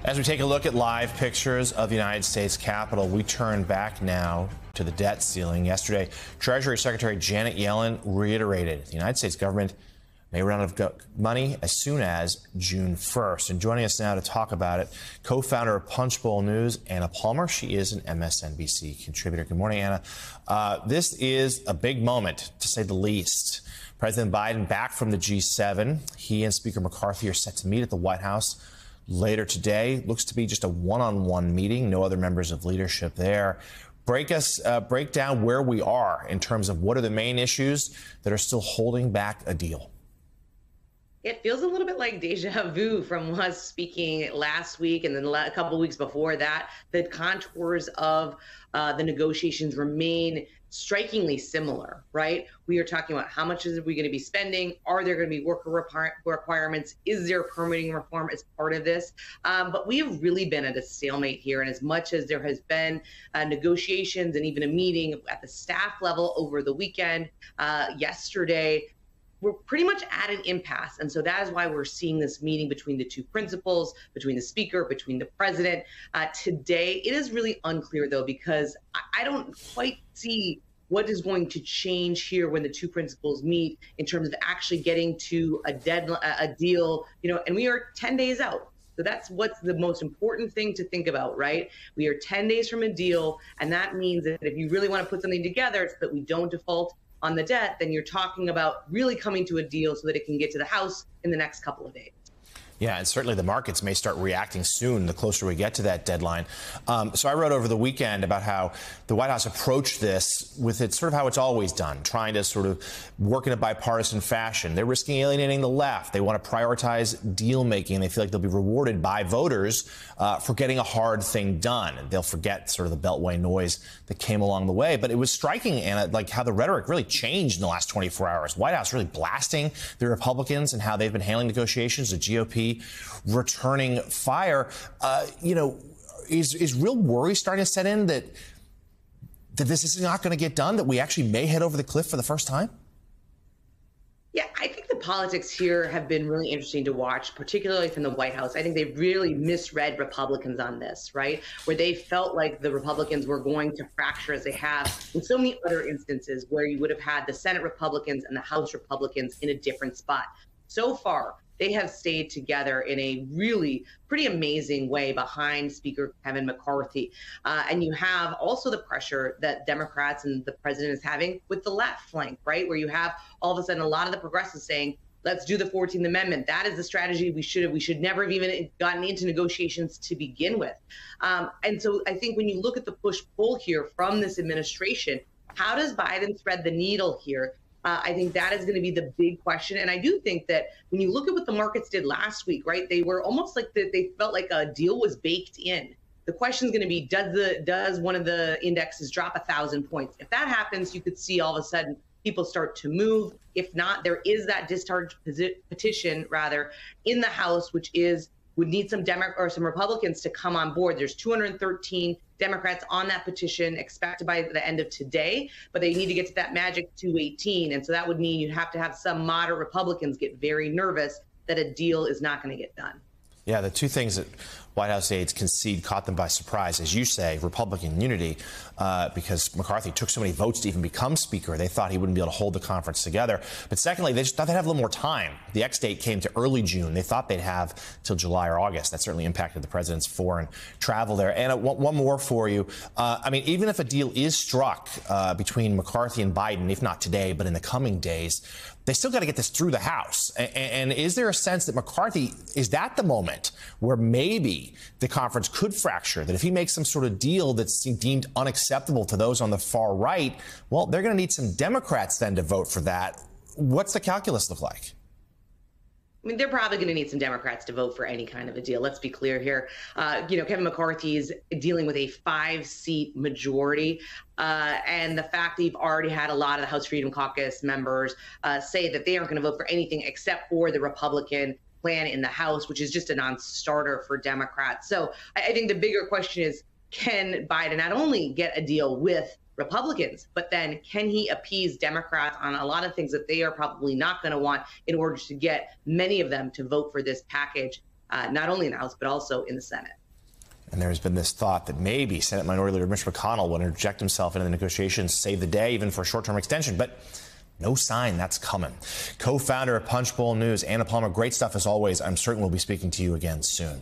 As we take a look at live pictures of the United States Capitol, we turn back now to the debt ceiling. Yesterday, Treasury Secretary Janet Yellen reiterated the United States government may run out of money as soon as June 1st. And joining us now to talk about it, co-founder of Punchbowl News, Anna Palmer. She is an MSNBC contributor. Good morning, Anna. This is a big moment, to say the least. President Biden back from the G7. He and Speaker McCarthy are set to meet at the White House later today. Looks to be just a one-on-one meeting. No other members of leadership there. Break down where we are in terms of what are the main issues that are still holding back a deal. It feels a little bit like deja vu from us speaking last week and then a couple of weeks before that. The contours of the negotiations remain strikingly similar, right? We are talking about how much is we going to be spending? Are there going to be worker requirements? Is there permitting reform as part of this? But we have really been at a stalemate here. And as much as there has been negotiations and even a meeting at the staff level over the weekend, yesterday, we're pretty much at an impasse. And so that is why we're seeing this meeting between the two principals, between the speaker, between the president. Today, it is really unclear, though, because I don't quite see what is going to change here when the two principals meet in terms of actually getting to a deal, and we are 10 days out. So that's what's the most important thing to think about, right? We are 10 days from a deal, and that means that if you really want to put something together so that we don't default on the debt, then you're talking about really coming to a deal so that it can get to the House in the next couple of days. Yeah, and certainly the markets may start reacting soon the closer we get to that deadline. So I wrote over the weekend about how the White House approached this with it sort of how it's always done, trying to sort of work in a bipartisan fashion. They're risking alienating the left. They want to prioritize deal making. They feel like they'll be rewarded by voters for getting a hard thing done. They'll forget sort of the Beltway noise that came along the way. But it was striking, Anna, like how the rhetoric really changed in the last 24 hours. White House really blasting the Republicans and how they've been handling negotiations. The GOP returning fire. Is real worry starting to set in that this is not going to get done, that we actually may head over the cliff for the first time? Yeah, I think the politics here have been really interesting to watch, particularly from the White House. I think they really misread Republicans on this, right? Where they felt like the Republicans were going to fracture as they have in so many other instances where you would have had the Senate Republicans and the House Republicans in a different spot. So far, they have stayed together in a really pretty amazing way behind Speaker Kevin McCarthy. And you have also the pressure that Democrats and the president is having with the left flank, right? Where you have all of a sudden a lot of the progressives saying, let's do the 14th Amendment. That is the strategy we should never have even gotten into negotiations to begin with. And so I think when you look at the push-pull here from this administration, how does Biden thread the needle here? I think that is going to be the big question. And I do think that when you look at what the markets did last week, right, they were almost like they felt like a deal was baked in. The question is going to be, does one of the indexes drop 1,000 points? If that happens, you could see all of a sudden people start to move. If not, there is that discharge petition, rather, in the House, which would need some Republicans to come on board. There's 213 Democrats on that petition expected by the end of today, but they need to get to that magic 218. And so that would mean you'd have to have some moderate Republicans get very nervous that a deal is not going to get done. Yeah, the two things that White House aides concede caught them by surprise, as you say, Republican unity, because McCarthy took so many votes to even become speaker. They thought he wouldn't be able to hold the conference together. But secondly, they just thought they'd have a little more time. The X-date came to early June. They thought they'd have till July or August. That certainly impacted the president's foreign travel there. And one more for you. Even if a deal is struck between McCarthy and Biden, if not today, but in the coming days, they still got to get this through the House. And is there a sense that McCarthy is at the moment where maybe the conference could fracture, that if he makes some sort of deal that's deemed unacceptable to those on the far right, well, they're going to need some Democrats then to vote for that? What's the calculus look like? I mean, they're probably going to need some Democrats to vote for any kind of a deal. Let's be clear here. Kevin McCarthy is dealing with a 5-seat majority. And the fact that you've already had a lot of the House Freedom Caucus members say that they aren't going to vote for anything except for the Republican plan in the House, which is just a non-starter for Democrats. So I think the bigger question is, can Biden not only get a deal with Republicans, but then can he appease Democrats on a lot of things that they are probably not going to want in order to get many of them to vote for this package? not only in the House, but also in the Senate. And there's been this thought that maybe Senate Minority Leader Mitch McConnell will interject himself into the negotiations, save the day, even for a short-term extension. But no sign that's coming. Co-founder of Punchbowl News, Anna Palmer, great stuff as always. I'm certain we'll be speaking to you again soon.